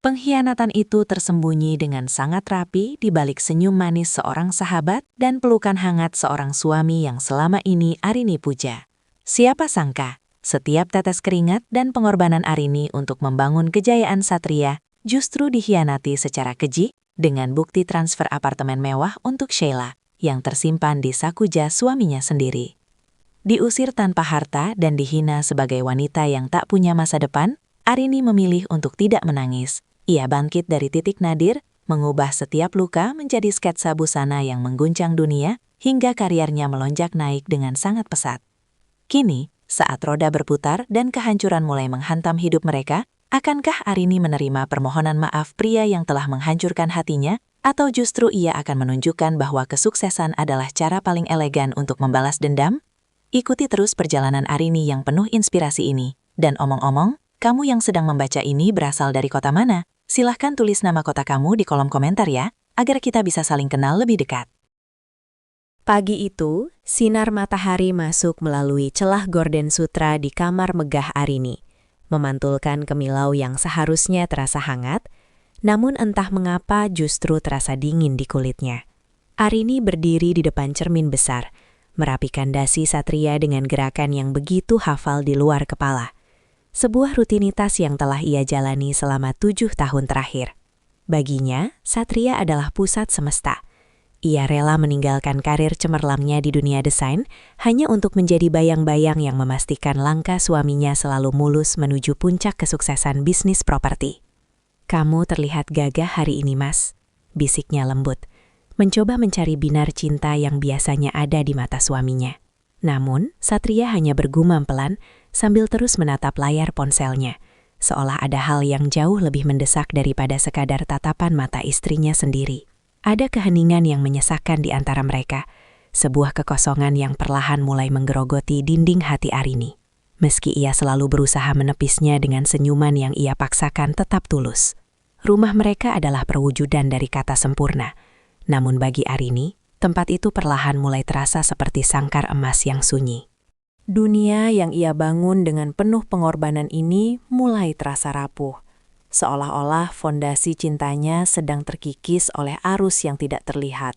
Pengkhianatan itu tersembunyi dengan sangat rapi di balik senyum manis seorang sahabat dan pelukan hangat seorang suami yang selama ini Arini puja. Siapa sangka, setiap tetes keringat dan pengorbanan Arini untuk membangun kejayaan Satria justru dikhianati secara keji dengan bukti transfer apartemen mewah untuk Sheila yang tersimpan di saku jas suaminya sendiri. Diusir tanpa harta dan dihina sebagai wanita yang tak punya masa depan, Arini memilih untuk tidak menangis. Ia bangkit dari titik nadir, mengubah setiap luka menjadi sketsa busana yang mengguncang dunia, hingga karirnya melonjak naik dengan sangat pesat. Kini, saat roda berputar dan kehancuran mulai menghantam hidup mereka, akankah Arini menerima permohonan maaf pria yang telah menghancurkan hatinya, atau justru ia akan menunjukkan bahwa kesuksesan adalah cara paling elegan untuk membalas dendam? Ikuti terus perjalanan Arini yang penuh inspirasi ini. Dan omong-omong, kamu yang sedang membaca ini berasal dari kota mana? Silahkan tulis nama kota kamu di kolom komentar ya, agar kita bisa saling kenal lebih dekat. Pagi itu, sinar matahari masuk melalui celah gorden sutra di kamar megah Arini, memantulkan kemilau yang seharusnya terasa hangat, namun entah mengapa justru terasa dingin di kulitnya. Arini berdiri di depan cermin besar, merapikan dasi Satria dengan gerakan yang begitu hafal di luar kepala. Sebuah rutinitas yang telah ia jalani selama 7 tahun terakhir. Baginya, Satria adalah pusat semesta. Ia rela meninggalkan karir cemerlangnya di dunia desain hanya untuk menjadi bayang-bayang yang memastikan langkah suaminya selalu mulus menuju puncak kesuksesan bisnis properti. "Kamu terlihat gagah hari ini, Mas," bisiknya lembut, mencoba mencari binar cinta yang biasanya ada di mata suaminya. Namun, Satria hanya bergumam pelan sambil terus menatap layar ponselnya, seolah ada hal yang jauh lebih mendesak daripada sekadar tatapan mata istrinya sendiri. Ada keheningan yang menyesakkan di antara mereka, sebuah kekosongan yang perlahan mulai menggerogoti dinding hati Arini. Meski ia selalu berusaha menepisnya dengan senyuman yang ia paksakan tetap tulus. Rumah mereka adalah perwujudan dari kata sempurna, namun bagi Arini, tempat itu perlahan mulai terasa seperti sangkar emas yang sunyi. Dunia yang ia bangun dengan penuh pengorbanan ini mulai terasa rapuh, seolah-olah fondasi cintanya sedang terkikis oleh arus yang tidak terlihat,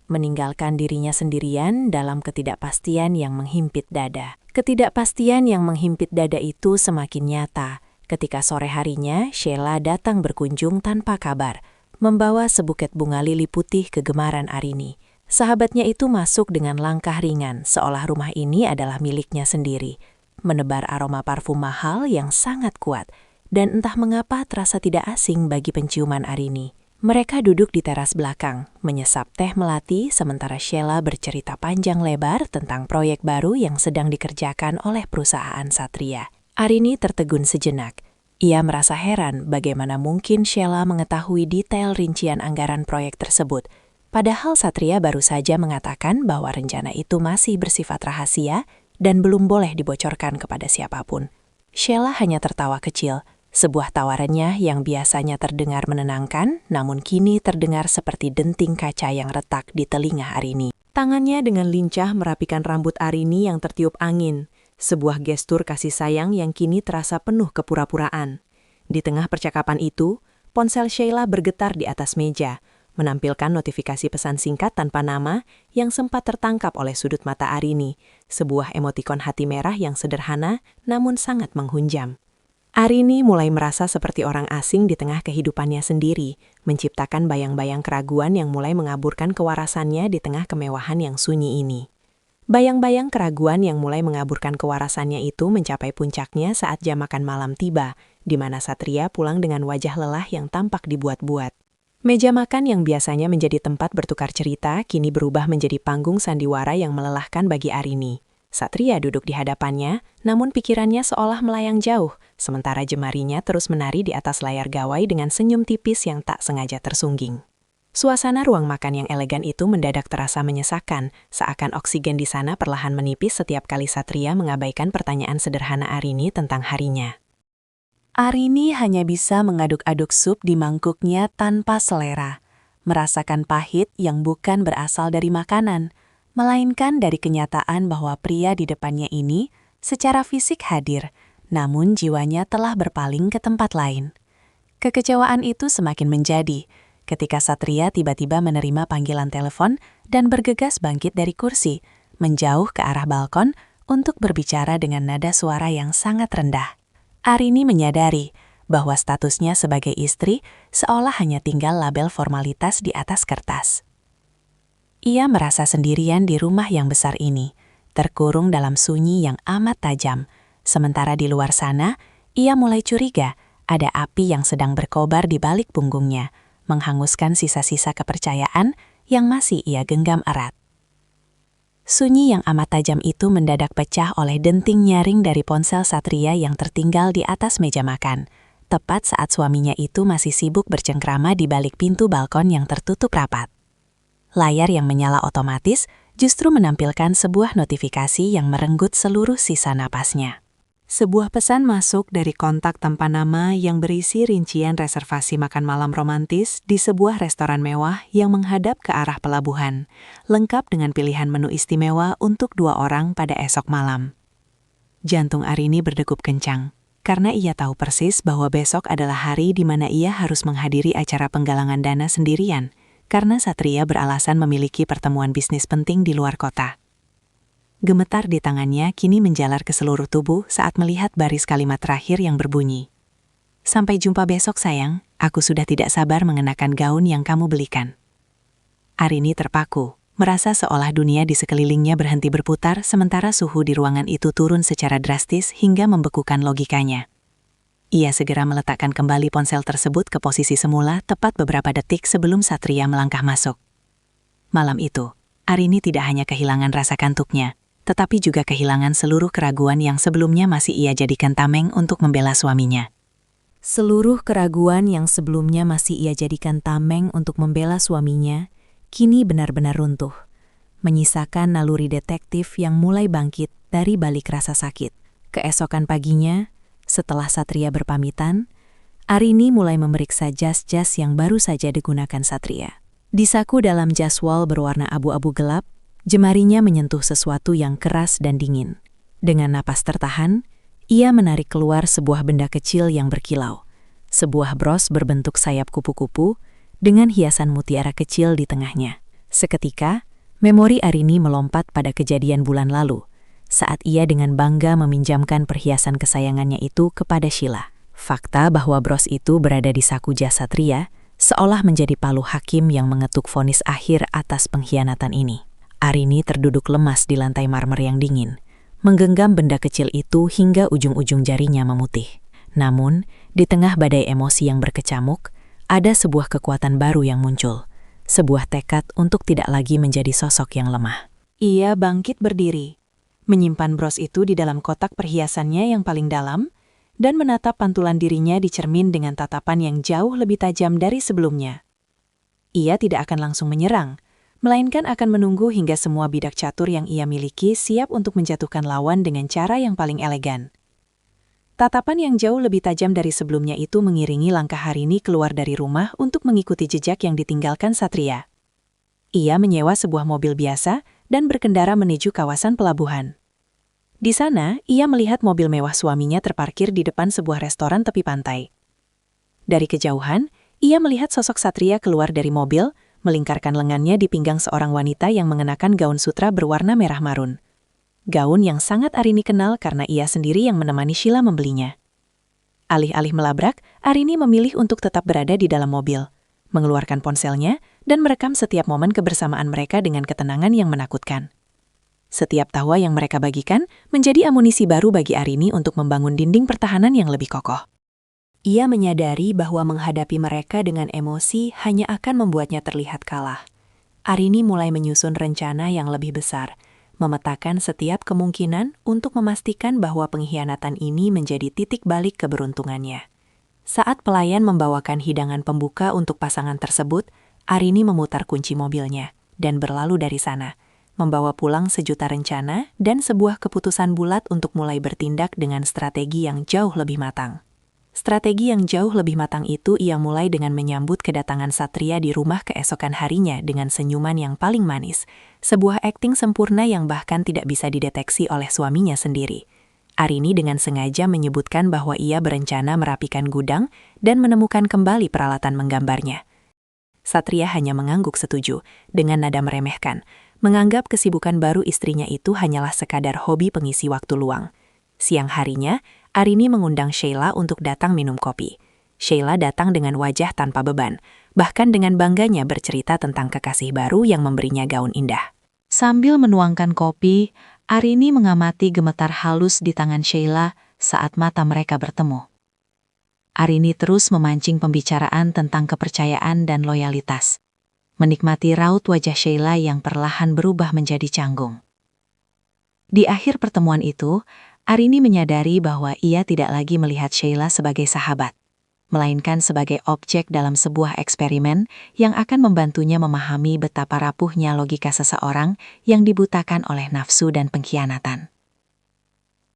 meninggalkan dirinya sendirian dalam ketidakpastian yang menghimpit dada. Ketidakpastian yang menghimpit dada itu semakin nyata ketika sore harinya Sheila datang berkunjung tanpa kabar, membawa sebuket bunga lili putih kegemaran Arini. Sahabatnya itu masuk dengan langkah ringan, seolah rumah ini adalah miliknya sendiri, menebar aroma parfum mahal yang sangat kuat, dan entah mengapa terasa tidak asing bagi penciuman Arini. Mereka duduk di teras belakang, menyesap teh melati sementara Sheila bercerita panjang lebar tentang proyek baru yang sedang dikerjakan oleh perusahaan Satria. Arini tertegun sejenak. Ia merasa heran bagaimana mungkin Sheila mengetahui detail rincian anggaran proyek tersebut, padahal Satria baru saja mengatakan bahwa rencana itu masih bersifat rahasia dan belum boleh dibocorkan kepada siapapun. Sheila hanya tertawa kecil, sebuah tawarannya yang biasanya terdengar menenangkan, namun kini terdengar seperti denting kaca yang retak di telinga Arini. Tangannya dengan lincah merapikan rambut Arini yang tertiup angin, sebuah gestur kasih sayang yang kini terasa penuh kepura-puraan. Di tengah percakapan itu, ponsel Sheila bergetar di atas meja, menampilkan notifikasi pesan singkat tanpa nama yang sempat tertangkap oleh sudut mata Arini, sebuah emotikon hati merah yang sederhana namun sangat menghunjam. Arini mulai merasa seperti orang asing di tengah kehidupannya sendiri, menciptakan bayang-bayang keraguan yang mulai mengaburkan kewarasannya di tengah kemewahan yang sunyi ini. Bayang-bayang keraguan yang mulai mengaburkan kewarasannya itu mencapai puncaknya saat jam makan malam tiba, di mana Satria pulang dengan wajah lelah yang tampak dibuat-buat. Meja makan yang biasanya menjadi tempat bertukar cerita kini berubah menjadi panggung sandiwara yang melelahkan bagi Arini. Satria duduk di hadapannya, namun pikirannya seolah melayang jauh, sementara jemarinya terus menari di atas layar gawai dengan senyum tipis yang tak sengaja tersungging. Suasana ruang makan yang elegan itu mendadak terasa menyesakan, seakan oksigen di sana perlahan menipis setiap kali Satria mengabaikan pertanyaan sederhana Arini tentang harinya. Arini hanya bisa mengaduk-aduk sup di mangkuknya tanpa selera, merasakan pahit yang bukan berasal dari makanan, melainkan dari kenyataan bahwa pria di depannya ini secara fisik hadir, namun jiwanya telah berpaling ke tempat lain. Kekecewaan itu semakin menjadi ketika Satria tiba-tiba menerima panggilan telepon dan bergegas bangkit dari kursi, menjauh ke arah balkon untuk berbicara dengan nada suara yang sangat rendah. Arini menyadari bahwa statusnya sebagai istri seolah hanya tinggal label formalitas di atas kertas. Ia merasa sendirian di rumah yang besar ini, terkurung dalam sunyi yang amat tajam. Sementara di luar sana, ia mulai curiga ada api yang sedang berkobar di balik punggungnya, menghanguskan sisa-sisa kepercayaan yang masih ia genggam erat. Sunyi yang amat tajam itu mendadak pecah oleh denting nyaring dari ponsel Satria yang tertinggal di atas meja makan, tepat saat suaminya itu masih sibuk bercengkrama di balik pintu balkon yang tertutup rapat. Layar yang menyala otomatis justru menampilkan sebuah notifikasi yang merenggut seluruh sisa napasnya. Sebuah pesan masuk dari kontak tanpa nama yang berisi rincian reservasi makan malam romantis di sebuah restoran mewah yang menghadap ke arah pelabuhan, lengkap dengan pilihan menu istimewa untuk 2 orang pada esok malam. Jantung Arini berdegup kencang, karena ia tahu persis bahwa besok adalah hari di mana ia harus menghadiri acara penggalangan dana sendirian, karena Satria beralasan memiliki pertemuan bisnis penting di luar kota. Gemetar di tangannya kini menjalar ke seluruh tubuh saat melihat baris kalimat terakhir yang berbunyi. "Sampai jumpa besok sayang, aku sudah tidak sabar mengenakan gaun yang kamu belikan." Arini terpaku, merasa seolah dunia di sekelilingnya berhenti berputar sementara suhu di ruangan itu turun secara drastis hingga membekukan logikanya. Ia segera meletakkan kembali ponsel tersebut ke posisi semula tepat beberapa detik sebelum Satria melangkah masuk. Malam itu, Arini tidak hanya kehilangan rasa kantuknya, tetapi juga kehilangan seluruh keraguan yang sebelumnya masih ia jadikan tameng untuk membela suaminya. Seluruh keraguan yang sebelumnya masih ia jadikan tameng untuk membela suaminya, kini benar-benar runtuh, menyisakan naluri detektif yang mulai bangkit dari balik rasa sakit. Keesokan paginya, setelah Satria berpamitan, Arini mulai memeriksa jas-jas yang baru saja digunakan Satria. Disaku dalam jaswal berwarna abu-abu gelap, jemarinya menyentuh sesuatu yang keras dan dingin. Dengan napas tertahan, ia menarik keluar sebuah benda kecil yang berkilau. Sebuah bros berbentuk sayap kupu-kupu dengan hiasan mutiara kecil di tengahnya. Seketika, memori Arini melompat pada kejadian bulan lalu, saat ia dengan bangga meminjamkan perhiasan kesayangannya itu kepada Sheila. Fakta bahwa bros itu berada di saku jas Satria seolah menjadi palu hakim yang mengetuk vonis akhir atas pengkhianatan ini. Arini terduduk lemas di lantai marmer yang dingin, menggenggam benda kecil itu hingga ujung-ujung jarinya memutih. Namun, di tengah badai emosi yang berkecamuk, ada sebuah kekuatan baru yang muncul, sebuah tekad untuk tidak lagi menjadi sosok yang lemah. Ia bangkit berdiri, menyimpan bros itu di dalam kotak perhiasannya yang paling dalam, dan menatap pantulan dirinya di cermin dengan tatapan yang jauh lebih tajam dari sebelumnya. Ia tidak akan langsung menyerang, melainkan akan menunggu hingga semua bidak catur yang ia miliki siap untuk menjatuhkan lawan dengan cara yang paling elegan. Tatapan yang jauh lebih tajam dari sebelumnya itu mengiringi langkah Arini keluar dari rumah untuk mengikuti jejak yang ditinggalkan Satria. Ia menyewa sebuah mobil biasa dan berkendara menuju kawasan pelabuhan. Di sana, ia melihat mobil mewah suaminya terparkir di depan sebuah restoran tepi pantai. Dari kejauhan, ia melihat sosok Satria keluar dari mobil, melingkarkan lengannya di pinggang seorang wanita yang mengenakan gaun sutra berwarna merah marun. Gaun yang sangat Arini kenal karena ia sendiri yang menemani Sheila membelinya. Alih-alih melabrak, Arini memilih untuk tetap berada di dalam mobil, mengeluarkan ponselnya, dan merekam setiap momen kebersamaan mereka dengan ketenangan yang menakutkan. Setiap tawa yang mereka bagikan menjadi amunisi baru bagi Arini untuk membangun dinding pertahanan yang lebih kokoh. Ia menyadari bahwa menghadapi mereka dengan emosi hanya akan membuatnya terlihat kalah. Arini mulai menyusun rencana yang lebih besar, memetakan setiap kemungkinan untuk memastikan bahwa pengkhianatan ini menjadi titik balik keberuntungannya. Saat pelayan membawakan hidangan pembuka untuk pasangan tersebut, Arini memutar kunci mobilnya dan berlalu dari sana, membawa pulang sejuta rencana dan sebuah keputusan bulat untuk mulai bertindak dengan strategi yang jauh lebih matang. Strategi yang jauh lebih matang itu ia mulai dengan menyambut kedatangan Satria di rumah keesokan harinya dengan senyuman yang paling manis, sebuah akting sempurna yang bahkan tidak bisa dideteksi oleh suaminya sendiri. Arini dengan sengaja menyebutkan bahwa ia berencana merapikan gudang dan menemukan kembali peralatan menggambarnya. Satria hanya mengangguk setuju, dengan nada meremehkan, menganggap kesibukan baru istrinya itu hanyalah sekadar hobi pengisi waktu luang. Siang harinya, Arini mengundang Sheila untuk datang minum kopi. Sheila datang dengan wajah tanpa beban, bahkan dengan bangganya bercerita tentang kekasih baru yang memberinya gaun indah. Sambil menuangkan kopi, Arini mengamati gemetar halus di tangan Sheila saat mata mereka bertemu. Arini terus memancing pembicaraan tentang kepercayaan dan loyalitas, menikmati raut wajah Sheila yang perlahan berubah menjadi canggung. Di akhir pertemuan itu, Arini menyadari bahwa ia tidak lagi melihat Sheila sebagai sahabat, melainkan sebagai objek dalam sebuah eksperimen yang akan membantunya memahami betapa rapuhnya logika seseorang yang dibutakan oleh nafsu dan pengkhianatan.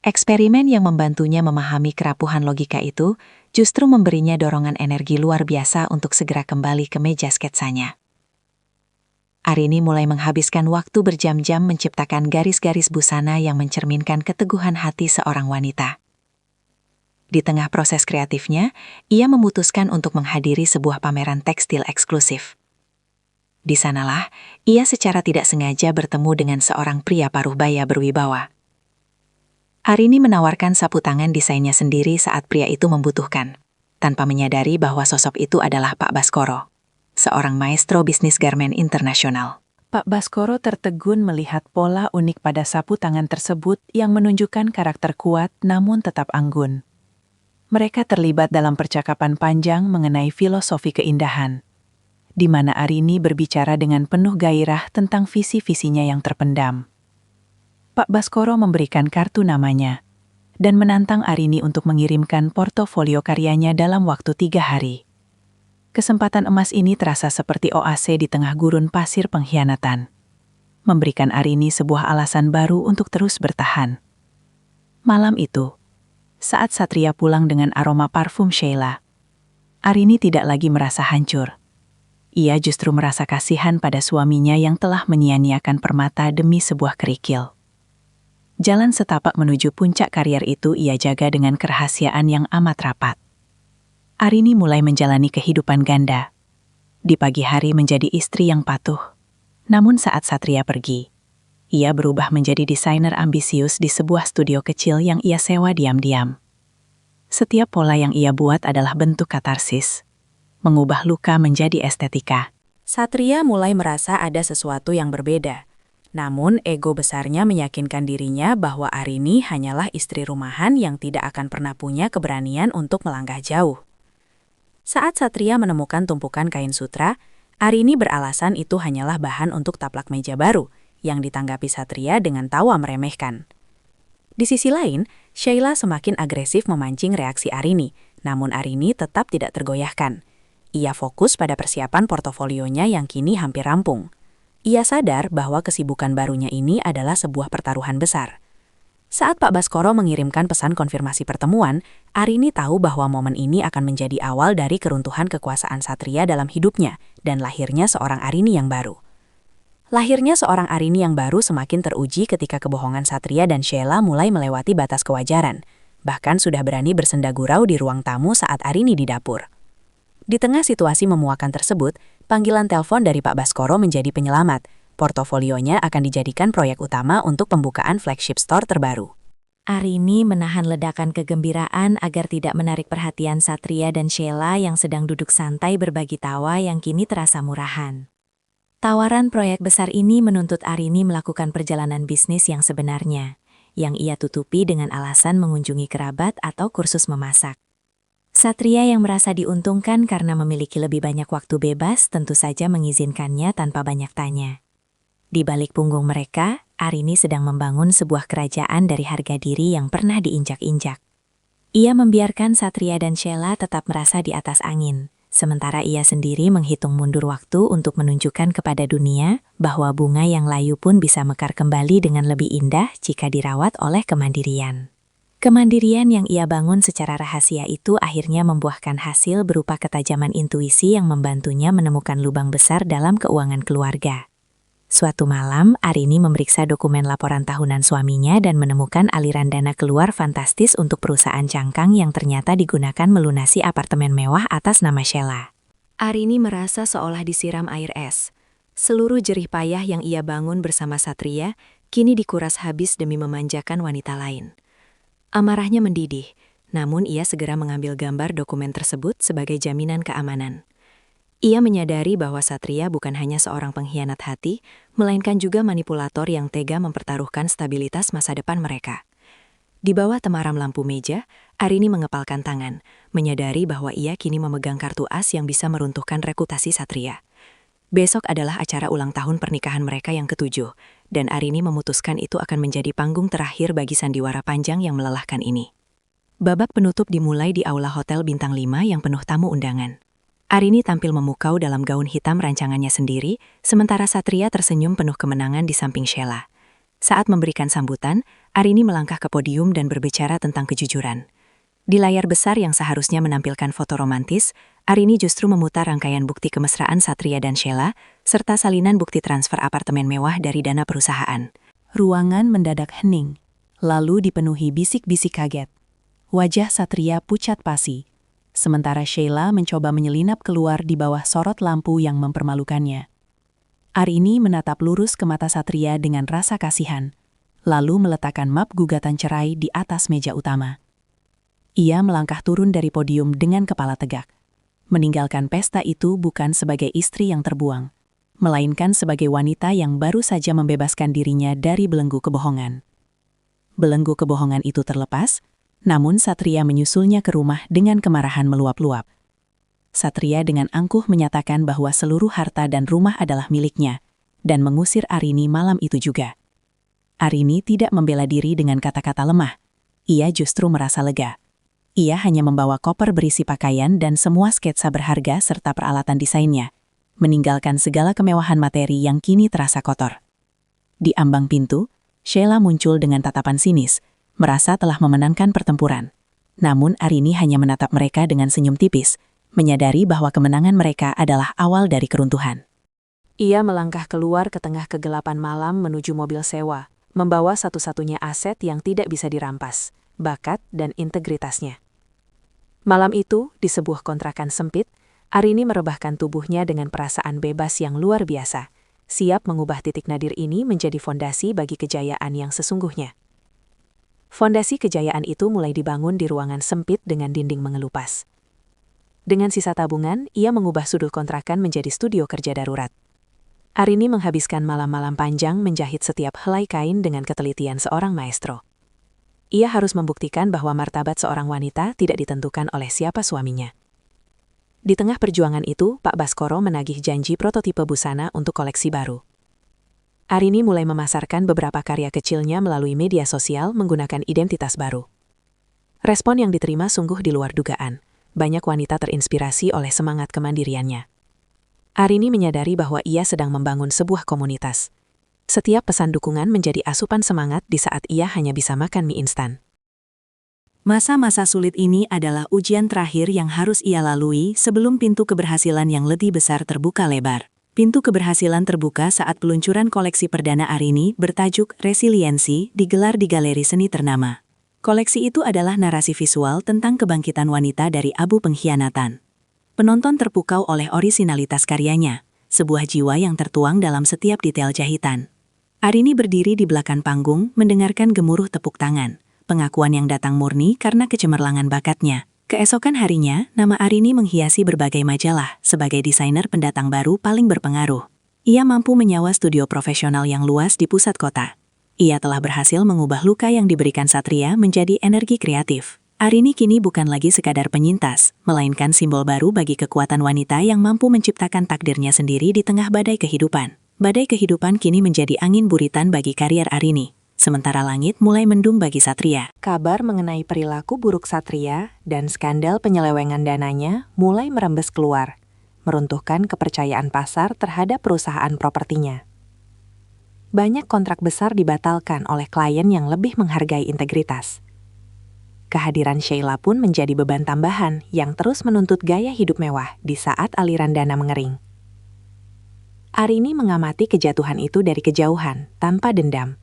Eksperimen yang membantunya memahami kerapuhan logika itu justru memberinya dorongan energi luar biasa untuk segera kembali ke meja sketsanya. Arini mulai menghabiskan waktu berjam-jam menciptakan garis-garis busana yang mencerminkan keteguhan hati seorang wanita. Di tengah proses kreatifnya, ia memutuskan untuk menghadiri sebuah pameran tekstil eksklusif. Di sanalah, ia secara tidak sengaja bertemu dengan seorang pria paruh baya berwibawa. Arini menawarkan sapu tangan desainnya sendiri saat pria itu membutuhkan, tanpa menyadari bahwa sosok itu adalah Pak Baskoro, seorang maestro bisnis garmen internasional. Pak Baskoro tertegun melihat pola unik pada sapu tangan tersebut yang menunjukkan karakter kuat namun tetap anggun. Mereka terlibat dalam percakapan panjang mengenai filosofi keindahan, di mana Arini berbicara dengan penuh gairah tentang visi-visinya yang terpendam. Pak Baskoro memberikan kartu namanya dan menantang Arini untuk mengirimkan portofolio karyanya dalam waktu 3 hari. Kesempatan emas ini terasa seperti oase di tengah gurun pasir pengkhianatan, memberikan Arini sebuah alasan baru untuk terus bertahan. Malam itu, saat Satria pulang dengan aroma parfum Sheila, Arini tidak lagi merasa hancur. Ia justru merasa kasihan pada suaminya yang telah menyia-nyiakan permata demi sebuah kerikil. Jalan setapak menuju puncak karier itu ia jaga dengan kerahasiaan yang amat rapat. Arini mulai menjalani kehidupan ganda. Di pagi hari menjadi istri yang patuh. Namun saat Satria pergi, ia berubah menjadi desainer ambisius di sebuah studio kecil yang ia sewa diam-diam. Setiap pola yang ia buat adalah bentuk katarsis, mengubah luka menjadi estetika. Satria mulai merasa ada sesuatu yang berbeda. Namun ego besarnya meyakinkan dirinya bahwa Arini hanyalah istri rumahan yang tidak akan pernah punya keberanian untuk melangkah jauh. Saat Satria menemukan tumpukan kain sutra, Arini beralasan itu hanyalah bahan untuk taplak meja baru, yang ditanggapi Satria dengan tawa meremehkan. Di sisi lain, Sheila semakin agresif memancing reaksi Arini, namun Arini tetap tidak tergoyahkan. Ia fokus pada persiapan portofolionya yang kini hampir rampung. Ia sadar bahwa kesibukan barunya ini adalah sebuah pertaruhan besar. Saat Pak Baskoro mengirimkan pesan konfirmasi pertemuan, Arini tahu bahwa momen ini akan menjadi awal dari keruntuhan kekuasaan Satria dalam hidupnya dan lahirnya seorang Arini yang baru. Lahirnya seorang Arini yang baru semakin teruji ketika kebohongan Satria dan Sheila mulai melewati batas kewajaran, bahkan sudah berani bersenda gurau di ruang tamu saat Arini di dapur. Di tengah situasi memuakan tersebut, panggilan telepon dari Pak Baskoro menjadi penyelamat. Portofolionya akan dijadikan proyek utama untuk pembukaan flagship store terbaru. Arini menahan ledakan kegembiraan agar tidak menarik perhatian Satria dan Sheila yang sedang duduk santai berbagi tawa yang kini terasa murahan. Tawaran proyek besar ini menuntut Arini melakukan perjalanan bisnis yang sebenarnya, yang ia tutupi dengan alasan mengunjungi kerabat atau kursus memasak. Satria yang merasa diuntungkan karena memiliki lebih banyak waktu bebas tentu saja mengizinkannya tanpa banyak tanya. Di balik punggung mereka, Arini sedang membangun sebuah kerajaan dari harga diri yang pernah diinjak-injak. Ia membiarkan Satria dan Sheila tetap merasa di atas angin, sementara ia sendiri menghitung mundur waktu untuk menunjukkan kepada dunia bahwa bunga yang layu pun bisa mekar kembali dengan lebih indah jika dirawat oleh kemandirian. Kemandirian yang ia bangun secara rahasia itu akhirnya membuahkan hasil berupa ketajaman intuisi yang membantunya menemukan lubang besar dalam keuangan keluarga. Suatu malam, Arini memeriksa dokumen laporan tahunan suaminya dan menemukan aliran dana keluar fantastis untuk perusahaan cangkang yang ternyata digunakan melunasi apartemen mewah atas nama Sheila. Arini merasa seolah disiram air es. Seluruh jerih payah yang ia bangun bersama Satria kini dikuras habis demi memanjakan wanita lain. Amarahnya mendidih, namun ia segera mengambil gambar dokumen tersebut sebagai jaminan keamanan. Ia menyadari bahwa Satria bukan hanya seorang pengkhianat hati, melainkan juga manipulator yang tega mempertaruhkan stabilitas masa depan mereka. Di bawah temaram lampu meja, Arini mengepalkan tangan, menyadari bahwa ia kini memegang kartu as yang bisa meruntuhkan reputasi Satria. Besok adalah acara ulang tahun pernikahan mereka yang ke-7, dan Arini memutuskan itu akan menjadi panggung terakhir bagi sandiwara panjang yang melelahkan ini. Babak penutup dimulai di aula hotel bintang 5 yang penuh tamu undangan. Arini tampil memukau dalam gaun hitam rancangannya sendiri, sementara Satria tersenyum penuh kemenangan di samping Sheila. Saat memberikan sambutan, Arini melangkah ke podium dan berbicara tentang kejujuran. Di layar besar yang seharusnya menampilkan foto romantis, Arini justru memutar rangkaian bukti kemesraan Satria dan Sheila, serta salinan bukti transfer apartemen mewah dari dana perusahaan. Ruangan mendadak hening, lalu dipenuhi bisik-bisik kaget. Wajah Satria pucat pasi, sementara Sheila mencoba menyelinap keluar di bawah sorot lampu yang mempermalukannya. Arini menatap lurus ke mata Satria dengan rasa kasihan, lalu meletakkan map gugatan cerai di atas meja utama. Ia melangkah turun dari podium dengan kepala tegak, meninggalkan pesta itu bukan sebagai istri yang terbuang, melainkan sebagai wanita yang baru saja membebaskan dirinya dari belenggu kebohongan. Belenggu kebohongan itu terlepas, namun Satria menyusulnya ke rumah dengan kemarahan meluap-luap. Satria dengan angkuh menyatakan bahwa seluruh harta dan rumah adalah miliknya, dan mengusir Arini malam itu juga. Arini tidak membela diri dengan kata-kata lemah. Ia justru merasa lega. Ia hanya membawa koper berisi pakaian dan semua sketsa berharga serta peralatan desainnya, meninggalkan segala kemewahan materi yang kini terasa kotor. Di ambang pintu, Sheila muncul dengan tatapan sinis, merasa telah memenangkan pertempuran. Namun Arini hanya menatap mereka dengan senyum tipis, menyadari bahwa kemenangan mereka adalah awal dari keruntuhan. Ia melangkah keluar ke tengah kegelapan malam menuju mobil sewa, membawa satu-satunya aset yang tidak bisa dirampas, bakat dan integritasnya. Malam itu, di sebuah kontrakan sempit, Arini merebahkan tubuhnya dengan perasaan bebas yang luar biasa, siap mengubah titik nadir ini menjadi fondasi bagi kejayaan yang sesungguhnya. Fondasi kejayaan itu mulai dibangun di ruangan sempit dengan dinding mengelupas. Dengan sisa tabungan, ia mengubah sudut kontrakan menjadi studio kerja darurat. Arini menghabiskan malam-malam panjang menjahit setiap helai kain dengan ketelitian seorang maestro. Ia harus membuktikan bahwa martabat seorang wanita tidak ditentukan oleh siapa suaminya. Di tengah perjuangan itu, Pak Baskoro menagih janji prototipe busana untuk koleksi baru. Arini mulai memasarkan beberapa karya kecilnya melalui media sosial menggunakan identitas baru. Respon yang diterima sungguh di luar dugaan. Banyak wanita terinspirasi oleh semangat kemandiriannya. Arini menyadari bahwa ia sedang membangun sebuah komunitas. Setiap pesan dukungan menjadi asupan semangat di saat ia hanya bisa makan mie instan. Masa-masa sulit ini adalah ujian terakhir yang harus ia lalui sebelum pintu keberhasilan yang lebih besar terbuka lebar. Pintu keberhasilan terbuka saat peluncuran koleksi perdana Arini bertajuk Resiliensi digelar di galeri seni ternama. Koleksi itu adalah narasi visual tentang kebangkitan wanita dari abu pengkhianatan. Penonton terpukau oleh orisinalitas karyanya, sebuah jiwa yang tertuang dalam setiap detail jahitan. Arini berdiri di belakang panggung, mendengarkan gemuruh tepuk tangan, pengakuan yang datang murni karena kecemerlangan bakatnya. Keesokan harinya, nama Arini menghiasi berbagai majalah sebagai desainer pendatang baru paling berpengaruh. Ia mampu menyewa studio profesional yang luas di pusat kota. Ia telah berhasil mengubah luka yang diberikan Satria menjadi energi kreatif. Arini kini bukan lagi sekadar penyintas, melainkan simbol baru bagi kekuatan wanita yang mampu menciptakan takdirnya sendiri di tengah badai kehidupan. Badai kehidupan kini menjadi angin buritan bagi karier Arini, sementara langit mulai mendung bagi Satria. Kabar mengenai perilaku buruk Satria dan skandal penyelewengan dananya mulai merembes keluar, meruntuhkan kepercayaan pasar terhadap perusahaan propertinya. Banyak kontrak besar dibatalkan oleh klien yang lebih menghargai integritas. Kehadiran Sheila pun menjadi beban tambahan yang terus menuntut gaya hidup mewah di saat aliran dana mengering. Arini mengamati kejatuhan itu dari kejauhan, tanpa dendam.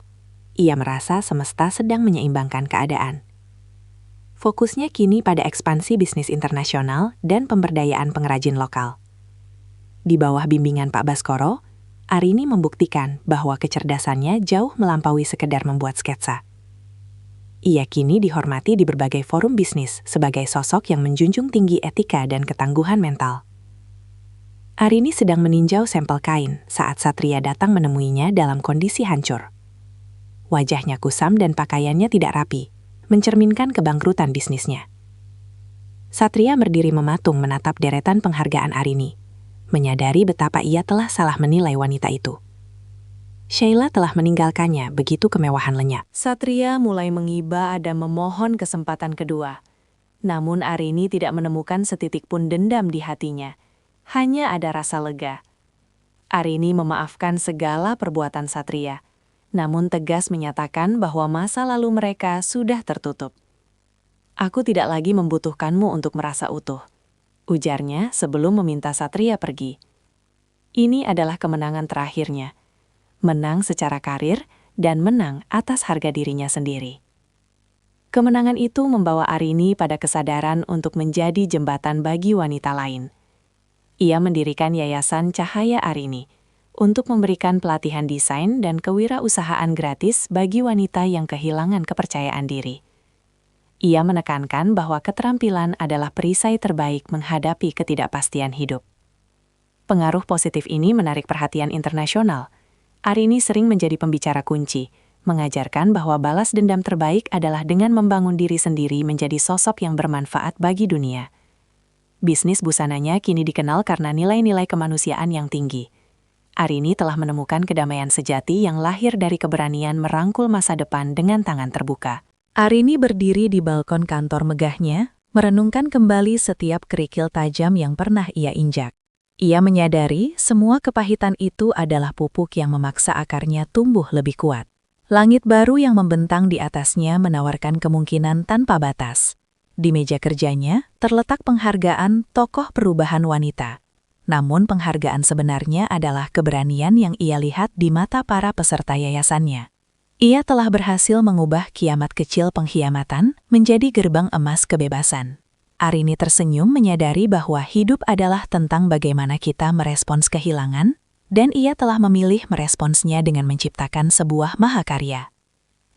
Ia merasa semesta sedang menyeimbangkan keadaan. Fokusnya kini pada ekspansi bisnis internasional dan pemberdayaan pengrajin lokal. Di bawah bimbingan Pak Baskoro, Arini membuktikan bahwa kecerdasannya jauh melampaui sekedar membuat sketsa. Ia kini dihormati di berbagai forum bisnis sebagai sosok yang menjunjung tinggi etika dan ketangguhan mental. Arini sedang meninjau sampel kain saat Satria datang menemuinya dalam kondisi hancur. Wajahnya kusam dan pakaiannya tidak rapi, mencerminkan kebangkrutan bisnisnya. Satria berdiri mematung menatap deretan penghargaan Arini, menyadari betapa ia telah salah menilai wanita itu. Sheila telah meninggalkannya begitu kemewahan lenyap. Satria mulai mengiba dan memohon kesempatan kedua. Namun Arini tidak menemukan setitik pun dendam di hatinya. Hanya ada rasa lega. Arini memaafkan segala perbuatan Satria, namun tegas menyatakan bahwa masa lalu mereka sudah tertutup. "Aku tidak lagi membutuhkanmu untuk merasa utuh," ujarnya sebelum meminta Satria pergi. Ini adalah kemenangan terakhirnya. Menang secara karir dan menang atas harga dirinya sendiri. Kemenangan itu membawa Arini pada kesadaran untuk menjadi jembatan bagi wanita lain. Ia mendirikan Yayasan Cahaya Arini untuk memberikan pelatihan desain dan kewirausahaan gratis bagi wanita yang kehilangan kepercayaan diri. Ia menekankan bahwa keterampilan adalah perisai terbaik menghadapi ketidakpastian hidup. Pengaruh positif ini menarik perhatian internasional. Arini sering menjadi pembicara kunci, mengajarkan bahwa balas dendam terbaik adalah dengan membangun diri sendiri menjadi sosok yang bermanfaat bagi dunia. Bisnis busananya kini dikenal karena nilai-nilai kemanusiaan yang tinggi. Arini telah menemukan kedamaian sejati yang lahir dari keberanian merangkul masa depan dengan tangan terbuka. Arini berdiri di balkon kantor megahnya, merenungkan kembali setiap kerikil tajam yang pernah ia injak. Ia menyadari semua kepahitan itu adalah pupuk yang memaksa akarnya tumbuh lebih kuat. Langit baru yang membentang di atasnya menawarkan kemungkinan tanpa batas. Di meja kerjanya terletak penghargaan tokoh perubahan wanita. Namun penghargaan sebenarnya adalah keberanian yang ia lihat di mata para peserta yayasannya. Ia telah berhasil mengubah kiamat kecil pengkhianatan menjadi gerbang emas kebebasan. Arini tersenyum menyadari bahwa hidup adalah tentang bagaimana kita merespons kehilangan, dan ia telah memilih meresponsnya dengan menciptakan sebuah mahakarya.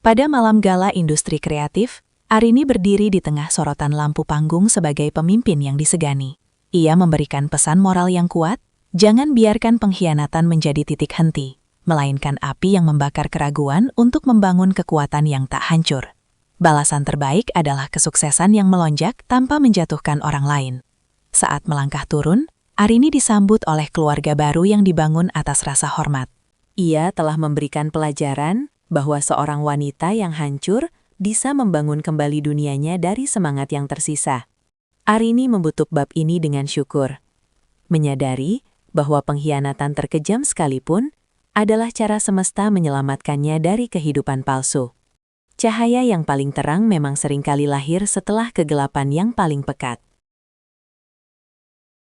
Pada malam gala industri kreatif, Arini berdiri di tengah sorotan lampu panggung sebagai pemimpin yang disegani. Ia memberikan pesan moral yang kuat, jangan biarkan pengkhianatan menjadi titik henti, melainkan api yang membakar keraguan untuk membangun kekuatan yang tak hancur. Balasan terbaik adalah kesuksesan yang melonjak tanpa menjatuhkan orang lain. Saat melangkah turun, Arini disambut oleh keluarga baru yang dibangun atas rasa hormat. Ia telah memberikan pelajaran bahwa seorang wanita yang hancur bisa membangun kembali dunianya dari semangat yang tersisa. Arini membutuh bab ini dengan syukur, menyadari bahwa pengkhianatan terkejam sekalipun adalah cara semesta menyelamatkannya dari kehidupan palsu. Cahaya yang paling terang memang seringkali lahir setelah kegelapan yang paling pekat.